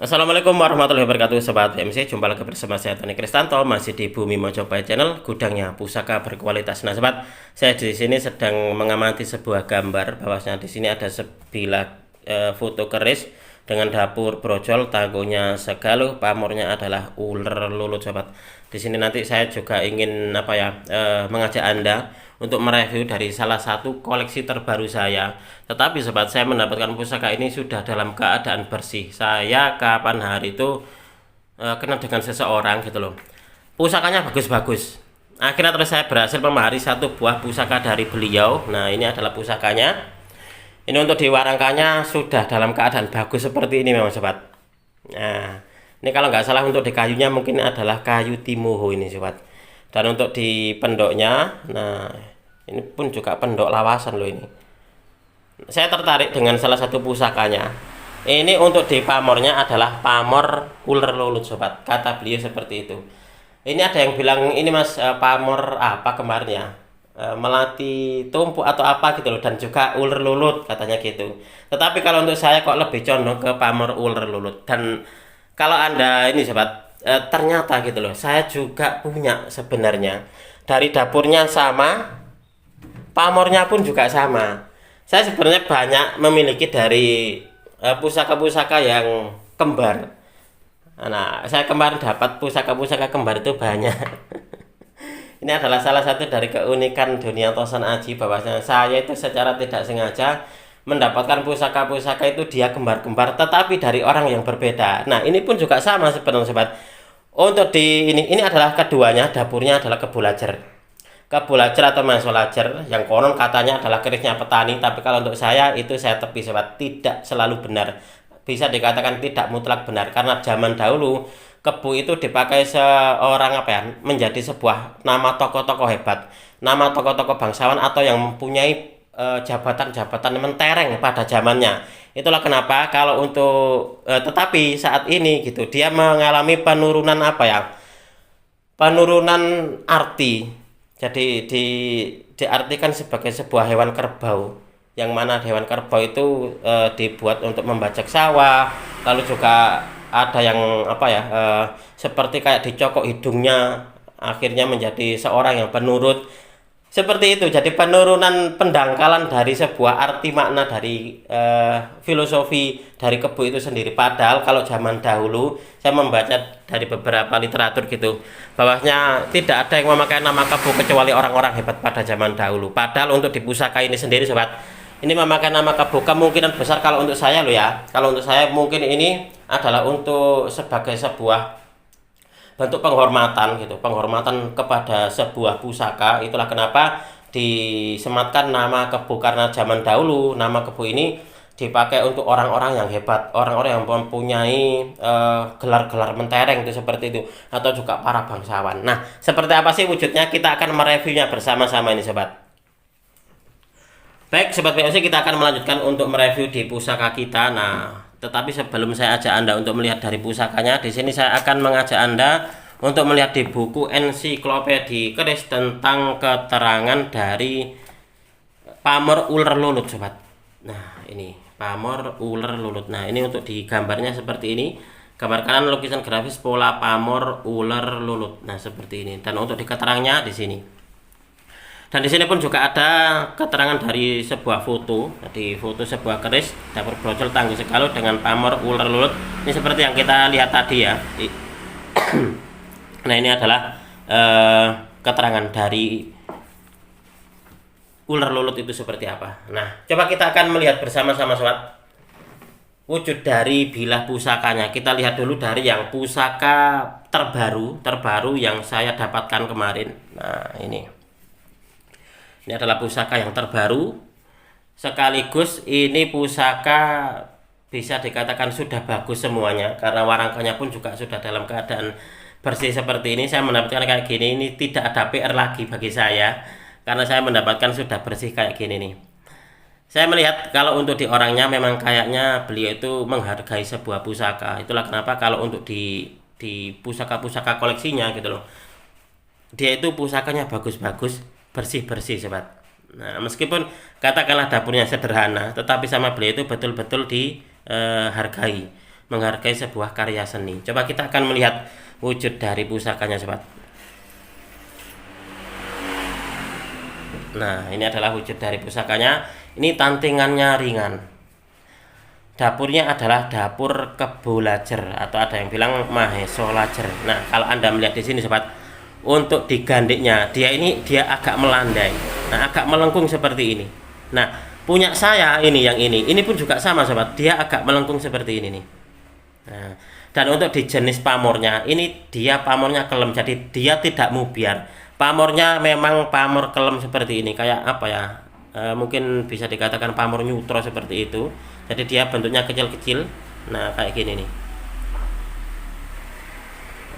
Assalamualaikum warahmatullahi wabarakatuh Sobat BMC. Jumpa lagi bersama saya Tony Kristanto, masih di Bumi Mojopahit Channel, gudangnya pusaka berkualitas. Nah sobat, saya di sini sedang mengamati sebuah gambar. Bahwasanya di sini ada sebilah foto keris dengan dapur brojol, tangguhnya segaluh, pamornya adalah ular lulut sobat. Di sini nanti saya juga ingin mengajak Anda untuk mereview dari salah satu koleksi terbaru saya. Tetapi sobat, saya mendapatkan pusaka ini sudah dalam keadaan bersih. Saya kapan hari itu kenal dengan seseorang gitu loh. Pusakanya bagus-bagus. Akhirnya terus saya berhasil memahari satu buah pusaka dari beliau. Nah, ini adalah pusakanya. Ini untuk diwarangkannya sudah dalam keadaan bagus seperti ini memang sobat. Nah, ini kalau nggak salah untuk di kayunya mungkin adalah kayu timoho ini sobat. Dan untuk di pendoknya, nah ini pun juga pendok lawasan loh ini. Saya tertarik dengan salah satu pusakanya. Ini untuk di pamornya adalah pamor ular lulut sobat. Kata beliau seperti itu. Ini ada yang bilang ini mas pamor apa kemarin ya? Melati tumpuk atau apa gitu loh, dan juga ular lulut katanya gitu. Tetapi kalau untuk saya kok lebih condong ke pamor ular lulut. Dan kalau Anda ini sobat, ternyata gitu loh, saya juga punya sebenarnya. Dari dapurnya sama, pamornya pun juga sama. Saya sebenarnya banyak memiliki dari pusaka-pusaka yang kembar. Nah, saya kemarin dapat pusaka-pusaka kembar itu banyak. Ini adalah salah satu dari keunikan dunia Tosan Aji, bahwasanya saya itu secara tidak sengaja mendapatkan pusaka-pusaka itu dia kembar-kembar, tetapi dari orang yang berbeda. Nah, ini pun juga sama sebenarnya sobat. Untuk di ini adalah keduanya, dapurnya adalah Kebulacer atau Masolacer, yang konon katanya adalah kerisnya petani, tapi kalau untuk saya itu saya tepi sobat, tidak selalu benar. Bisa dikatakan tidak mutlak benar, karena zaman dahulu kebu itu dipakai seorang menjadi sebuah nama tokoh-tokoh hebat, nama tokoh-tokoh bangsawan atau yang mempunyai jabatan-jabatan mentereng pada zamannya. Itulah kenapa kalau untuk tetapi saat ini gitu dia mengalami penurunan penurunan arti. Jadi diartikan sebagai sebuah hewan kerbau, yang mana hewan kerbau itu dibuat untuk membajak sawah, lalu juga ada yang seperti kayak dicokok hidungnya, akhirnya menjadi seorang yang penurut. Seperti itu, jadi penurunan pendangkalan dari sebuah arti makna dari filosofi dari kebu itu sendiri. Padahal kalau zaman dahulu saya membaca dari beberapa literatur gitu, bahwasanya tidak ada yang memakai nama kebu kecuali orang-orang hebat pada zaman dahulu. Padahal untuk di pusaka ini sendiri sobat, ini memakai nama kebu kemungkinan besar kalau untuk saya loh ya. Kalau untuk saya mungkin ini adalah untuk sebagai sebuah bentuk penghormatan gitu, penghormatan kepada sebuah pusaka. Itulah kenapa disematkan nama kebu, karena zaman dahulu nama kebu ini dipakai untuk orang-orang yang hebat, orang-orang yang mempunyai gelar-gelar mentereng itu seperti itu, atau juga para bangsawan. Nah, seperti apa sih wujudnya, kita akan mereviewnya bersama-sama ini sobat. Baik sobat POC, kita akan melanjutkan untuk mereview di pusaka kita. Nah, tetapi sebelum saya ajak Anda untuk melihat dari pusakanya, di sini saya akan mengajak Anda untuk melihat di buku ensiklopedia keris tentang keterangan dari pamor ular lulut sobat. Nah, ini pamor ular lulut. Nah, ini untuk di gambarnya seperti ini. Gambar kanan lukisan grafis pola pamor ular lulut. Nah, seperti ini. Dan untuk di keterangannya di sini. Dan di sini pun juga ada keterangan dari sebuah foto, di foto sebuah keris dapur brojol tangguh segaluh dengan pamor ular lulut. Ini seperti yang kita lihat tadi ya. Nah, ini adalah keterangan dari ular lulut itu seperti apa. Nah, coba kita akan melihat bersama-sama sobat wujud dari bilah pusakanya. Kita lihat dulu dari yang pusaka terbaru yang saya dapatkan kemarin. Nah, ini adalah pusaka yang terbaru, sekaligus ini pusaka bisa dikatakan sudah bagus semuanya, karena warangkannya pun juga sudah dalam keadaan bersih seperti ini. Saya mendapatkan kayak gini, ini tidak ada PR lagi bagi saya, karena saya mendapatkan sudah bersih kayak gini nih. Saya melihat kalau untuk di orangnya memang kayaknya beliau itu menghargai sebuah pusaka. Itulah kenapa kalau untuk di pusaka-pusaka koleksinya gitu loh, dia itu pusakanya bagus-bagus, bersih-bersih sobat. Nah, meskipun katakanlah dapurnya sederhana, tetapi sama beliau itu betul-betul dihargai. menghargai sebuah karya seni. Coba kita akan melihat wujud dari pusakanya sobat. Nah, ini adalah wujud dari pusakanya. Ini tantingannya ringan. Dapurnya adalah dapur Kebolajer atau ada yang bilang Mahesolajer. Nah, kalau Anda melihat di sini sobat, untuk digandiknya dia agak melandai. Nah, agak melengkung seperti ini. Nah, punya saya yang ini pun juga sama sobat, dia agak melengkung seperti ini nih. Nah, dan untuk di jenis pamornya ini dia pamornya kelem, jadi dia tidak mubiar. Pamornya memang pamor kelem seperti ini, kayak apa ya, mungkin bisa dikatakan pamor nyutro seperti itu. Jadi dia bentuknya kecil-kecil. Nah, kayak gini nih.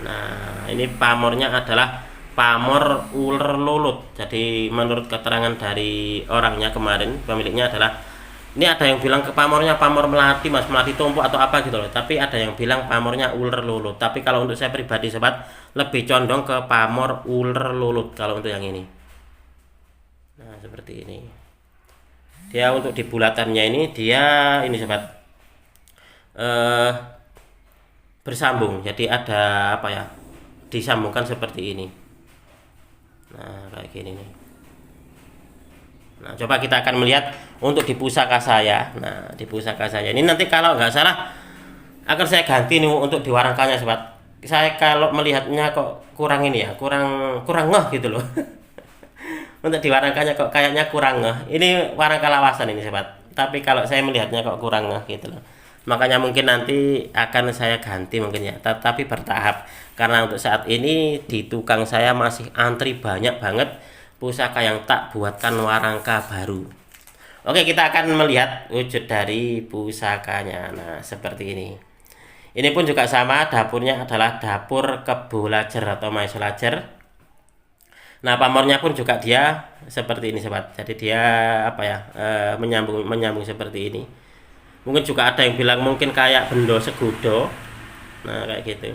Nah, ini pamornya adalah pamor uler lulut. Jadi menurut keterangan dari orangnya kemarin, pemiliknya adalah, ini ada yang bilang ke pamornya pamor melati mas, melati tumpuk atau apa gitu loh. Tapi ada yang bilang pamornya uler lulut. Tapi kalau untuk saya pribadi sobat, lebih condong ke pamor uler lulut kalau untuk yang ini. Nah, seperti ini. Dia untuk di bulatannya ini dia ini sobat, bersambung. Jadi ada apa ya, disambungkan seperti ini. Nah, kayak gini nih. Nah, coba kita akan melihat untuk di pusaka saya. Nah, di pusaka saya ini nanti kalau nggak salah akan saya ganti nih untuk di warangkanya sobat. Saya kalau melihatnya kok kurang ini ya, kurang ngeh gitu loh. Untuk di warangkanya kok kayaknya kurang ngeh. Ini warangka lawasan ini sobat. Tapi kalau saya melihatnya kok kurang ngeh gitu loh. Makanya mungkin nanti akan saya ganti mungkin ya, tapi bertahap. Karena untuk saat ini di tukang saya masih antri banyak banget pusaka yang tak buatkan warangka baru. Oke, kita akan melihat wujud dari pusakanya. Nah, seperti ini. Ini pun juga sama, dapurnya adalah dapur Kebolajer atau Mahesolajer. Nah, pamornya pun juga dia seperti ini sobat. Jadi dia apa ya, menyambung seperti ini. Mungkin juga ada yang bilang mungkin kayak bendo segudo. Nah, kayak gitu.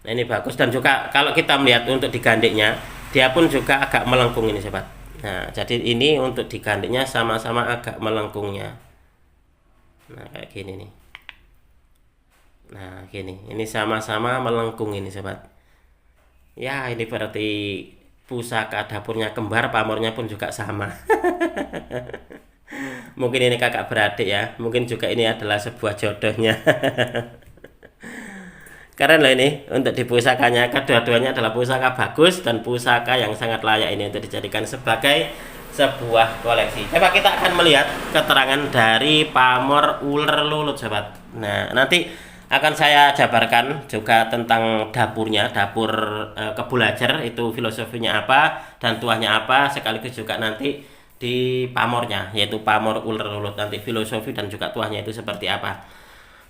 Nah, ini bagus. Dan juga kalau kita melihat untuk digandiknya, dia pun juga agak melengkung ini sobat. Nah, jadi ini untuk digandiknya sama-sama agak melengkungnya. Nah, kayak gini nih. Nah, gini. Ini sama-sama melengkung ini sobat. Ya, ini berarti pusaka dapurnya kembar, pamornya pun juga sama. Mungkin ini kakak beradik ya. Mungkin juga ini adalah sebuah jodohnya. Keren loh ini untuk di pusakanya. Kedua-duanya adalah pusaka bagus dan pusaka yang sangat layak ini untuk dijadikan sebagai sebuah koleksi. Coba kita akan melihat keterangan dari pamor uler lulut sobat. Nah, nanti akan saya jabarkan juga tentang dapurnya, dapur Kebolajer itu filosofinya apa dan tuahnya apa, sekaligus juga nanti di pamornya yaitu pamor uler lulut, nanti filosofi dan juga tuahnya itu seperti apa.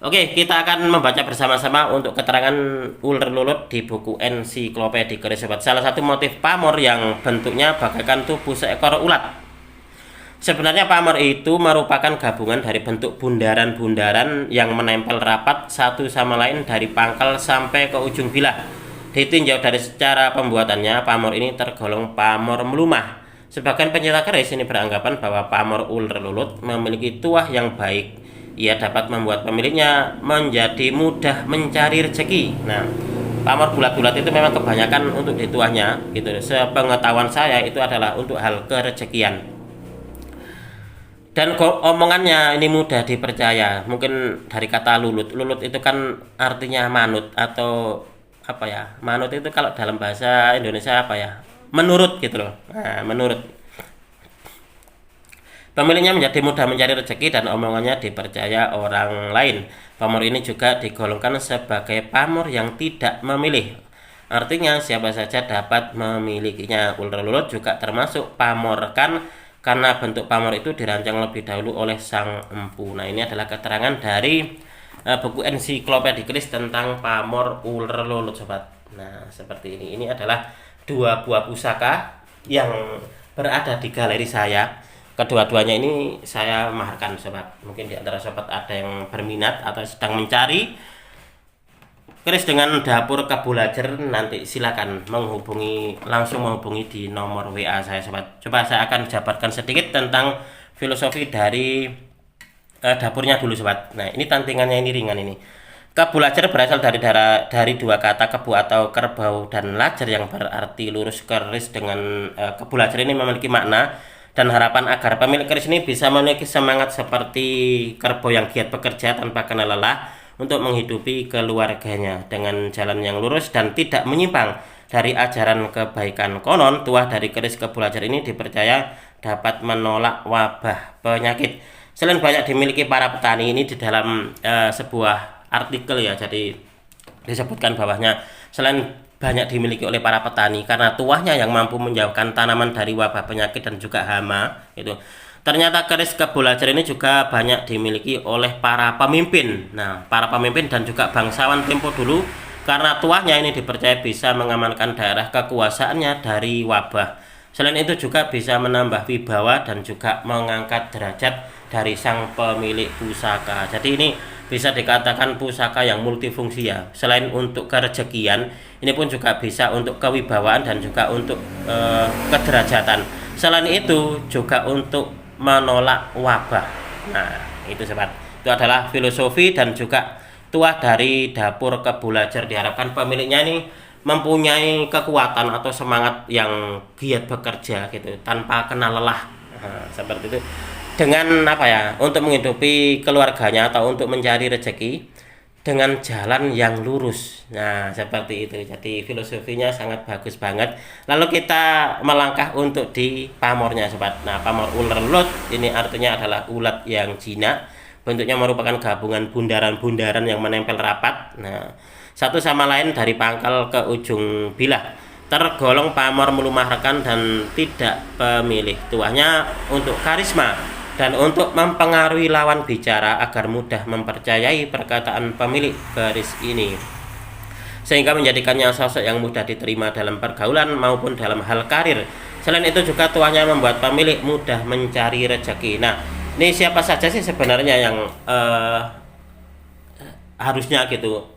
Oke, kita akan membaca bersama-sama untuk keterangan uler lulut di buku ensiklopedia sobat. Salah satu motif pamor yang bentuknya bagaikan tubuh seekor ulat. Sebenarnya pamor itu merupakan gabungan dari bentuk bundaran-bundaran yang menempel rapat satu sama lain dari pangkal sampai ke ujung bilah. Ditinjau dari secara pembuatannya, pamor ini tergolong pamor melumah. Sebagian pencinta keris ini beranggapan bahwa pamor uler lulut memiliki tuah yang baik. Ia dapat membuat pemiliknya menjadi mudah mencari rezeki. Nah, pamor bulat-bulat itu memang kebanyakan untuk di tuahnya gitu. Sepengetahuan saya itu adalah untuk hal kerezekian. Dan omongannya ini mudah dipercaya. Mungkin dari kata lulut. Lulut itu kan artinya manut atau apa ya? Manut itu kalau dalam bahasa Indonesia apa ya? Menurut gitu loh. Nah, menurut. Pemiliknya menjadi mudah mencari rezeki dan omongannya dipercaya orang lain. Pamor ini juga digolongkan sebagai pamor yang tidak memilih. Artinya siapa saja dapat memilikinya. Uler lulut juga termasuk pamorkan karena bentuk pamor itu dirancang lebih dahulu oleh sang empu. Nah, ini adalah keterangan dari buku ensiklopedia tentang pamor uler lulut sobat. Nah, seperti ini. Ini adalah dua buah pusaka yang berada di galeri saya. Kedua-duanya ini saya maharkan sobat. Mungkin di antara sobat ada yang berminat atau sedang mencari keris dengan dapur Kebolajer, nanti silakan langsung menghubungi di nomor WA saya sobat. Coba saya akan jabarkan sedikit tentang filosofi dari dapurnya dulu sobat. Nah, ini tantingannya ini ringan ini. Kebu lajer berasal dari dua kata kebu atau kerbau dan lajer yang berarti lurus keris. Dengan kebu lajer ini memiliki makna dan harapan agar pemilik keris ini bisa memiliki semangat seperti kerbau yang giat bekerja tanpa kenal lelah untuk menghidupi keluarganya dengan jalan yang lurus dan tidak menyimpang dari ajaran kebaikan. Konon tuah dari keris kebu lajer ini dipercaya dapat menolak wabah penyakit. Selain banyak dimiliki para petani, ini di dalam sebuah artikel ya, jadi disebutkan bawahnya selain banyak dimiliki oleh para petani karena tuahnya yang mampu menjauhkan tanaman dari wabah penyakit dan juga hama itu. Ternyata keris kebu lajer ini juga banyak dimiliki oleh para pemimpin. Nah, para pemimpin dan juga bangsawan tempo dulu karena tuahnya ini dipercaya bisa mengamankan daerah kekuasaannya dari wabah. Selain itu juga bisa menambah wibawa dan juga mengangkat derajat dari sang pemilik pusaka. Jadi ini bisa dikatakan pusaka yang multifungsi ya. Selain untuk kerejekian, ini pun juga bisa untuk kewibawaan dan juga untuk kederajatan. Selain itu juga untuk menolak wabah. Nah, itu sobat. Itu adalah filosofi dan juga tuah dari dapur kebu lajer. Diharapkan pemiliknya ini mempunyai kekuatan atau semangat yang giat bekerja gitu tanpa kenal lelah. Nah, seperti itu. Dengan apa ya, untuk menghidupi keluarganya atau untuk mencari rezeki dengan jalan yang lurus. Nah, seperti itu. Jadi filosofinya sangat bagus banget. Lalu kita melangkah untuk di pamornya sobat. Nah, pamor ular lulut ini artinya adalah ulat yang jinak. Bentuknya merupakan gabungan bundaran-bundaran yang menempel rapat. Nah, satu sama lain dari pangkal ke ujung bilah. Tergolong pamor melumah rekan dan tidak pemilih. Tuahnya untuk karisma dan untuk mempengaruhi lawan bicara agar mudah mempercayai perkataan pemilik keris ini, sehingga menjadikannya sosok yang mudah diterima dalam pergaulan maupun dalam hal karir. Selain itu juga tuahnya membuat pemilik mudah mencari rezeki. Nah, ini siapa saja sih sebenarnya yang harusnya gitu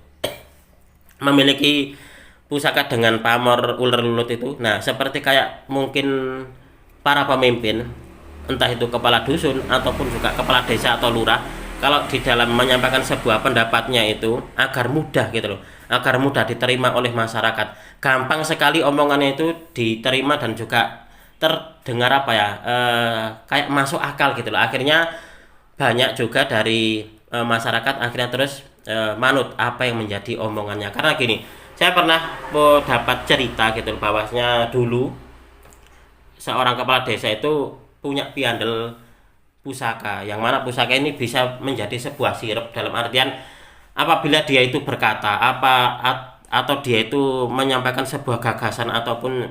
memiliki pusaka dengan pamor ular lulut itu? Nah, seperti kayak mungkin para pemimpin, entah itu kepala dusun ataupun juga kepala desa atau lurah, kalau di dalam menyampaikan sebuah pendapatnya itu agar mudah gitu loh, agar mudah diterima oleh masyarakat. Gampang sekali omongannya itu diterima dan juga terdengar apa ya, kayak masuk akal gitu loh. Akhirnya banyak juga dari masyarakat akhirnya terus manut apa yang menjadi omongannya. Karena gini, saya pernah dapat cerita gitu bahwasanya dulu seorang kepala desa itu punya piandel pusaka, yang mana pusaka ini bisa menjadi sebuah sirup, dalam artian apabila dia itu berkata atau dia itu menyampaikan sebuah gagasan ataupun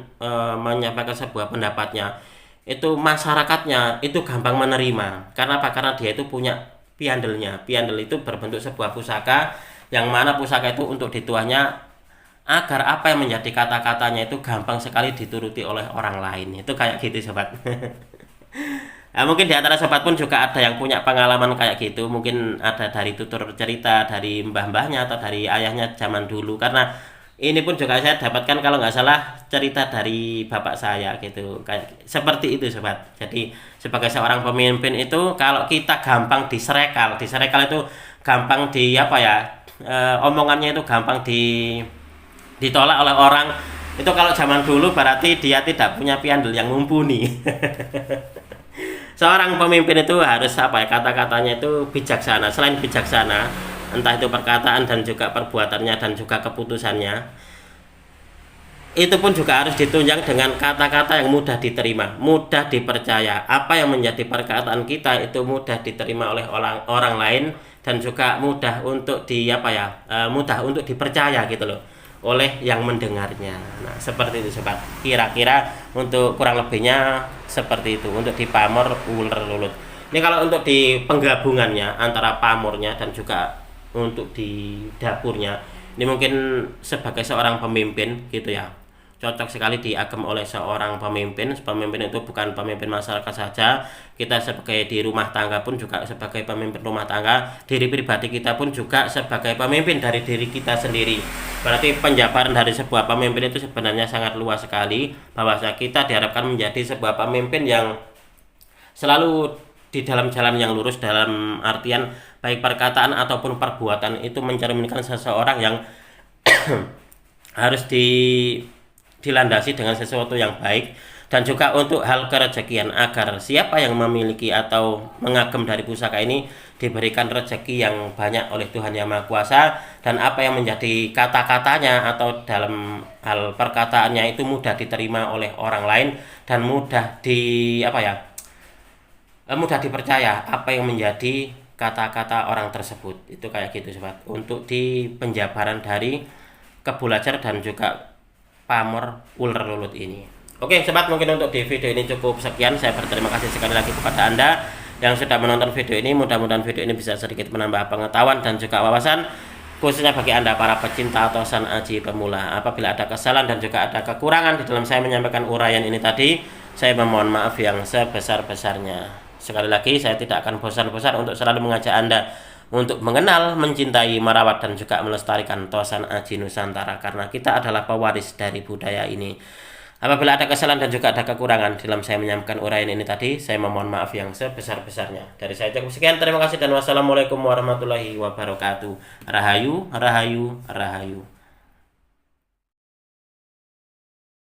menyampaikan sebuah pendapatnya, itu masyarakatnya itu gampang menerima. Karena apa? Karena dia itu punya piandelnya. Piandel itu berbentuk sebuah pusaka, yang mana pusaka itu untuk dituahnya agar apa yang menjadi kata-katanya itu gampang sekali dituruti oleh orang lain. Itu kayak gitu sobat. Nah, mungkin di antara sobat pun juga ada yang punya pengalaman kayak gitu. Mungkin ada dari tutur cerita dari mbah-mbahnya atau dari ayahnya zaman dulu. Karena ini pun juga saya dapatkan kalau nggak salah cerita dari bapak saya gitu. Kayak seperti itu sobat. Jadi sebagai seorang pemimpin itu kalau kita gampang diserekal itu gampang di apa ya, omongannya itu gampang ditolak oleh orang. Itu kalau zaman dulu berarti dia tidak punya piandel yang mumpuni. Seorang pemimpin itu harus apa ya, kata-katanya itu bijaksana. Selain bijaksana, entah itu perkataan dan juga perbuatannya dan juga keputusannya, itu pun juga harus ditunjang dengan kata-kata yang mudah diterima, mudah dipercaya. Apa yang menjadi perkataan kita itu mudah diterima oleh orang lain dan juga mudah untuk mudah untuk dipercaya gitu loh oleh yang mendengarnya. Nah, seperti itu sobat. Kira-kira untuk kurang lebihnya seperti itu untuk di pamor ular lulut. Ini kalau untuk di penggabungannya antara pamornya dan juga untuk di dapurnya, ini mungkin sebagai seorang pemimpin gitu ya, cocok sekali diagem oleh seorang pemimpin. Pemimpin itu bukan pemimpin masyarakat saja, kita sebagai di rumah tangga pun juga sebagai pemimpin rumah tangga, diri pribadi kita pun juga sebagai pemimpin dari diri kita sendiri. Berarti penjabaran dari sebuah pemimpin itu sebenarnya sangat luas sekali, bahwa kita diharapkan menjadi sebuah pemimpin yang selalu di dalam jalan yang lurus, dalam artian baik perkataan ataupun perbuatan itu mencerminkan seseorang yang harus dilandasi dengan sesuatu yang baik, dan juga untuk hal kerezekian, agar siapa yang memiliki atau mengagem dari pusaka ini diberikan rezeki yang banyak oleh Tuhan Yang Maha Kuasa, dan apa yang menjadi kata-katanya atau dalam hal perkataannya itu mudah diterima oleh orang lain, dan mudah dipercaya apa yang menjadi kata-kata orang tersebut. Itu kayak gitu sobat, untuk di penjabaran dari kebulajar dan juga pamor ular lulut ini. Oke sobat, mungkin untuk di video ini cukup sekian. Saya berterima kasih sekali lagi kepada Anda yang sudah menonton video ini. Mudah-mudahan video ini bisa sedikit menambah pengetahuan dan juga wawasan, khususnya bagi Anda para pecinta tosan aji pemula. Apabila ada kesalahan dan juga ada kekurangan di dalam saya menyampaikan uraian ini tadi, saya memohon maaf yang sebesar-besarnya. Sekali lagi, saya tidak akan bosan-bosan untuk selalu mengajak Anda untuk mengenal, mencintai, merawat, dan juga melestarikan tosan aji Nusantara, karena kita adalah pewaris dari budaya ini. Apabila ada kesalahan dan juga ada kekurangan dalam saya menyampaikan uraian ini tadi, saya memohon maaf yang sebesar-besarnya. Dari saya cukup sekian, terima kasih dan wassalamualaikum warahmatullahi wabarakatuh. Rahayu, rahayu, rahayu.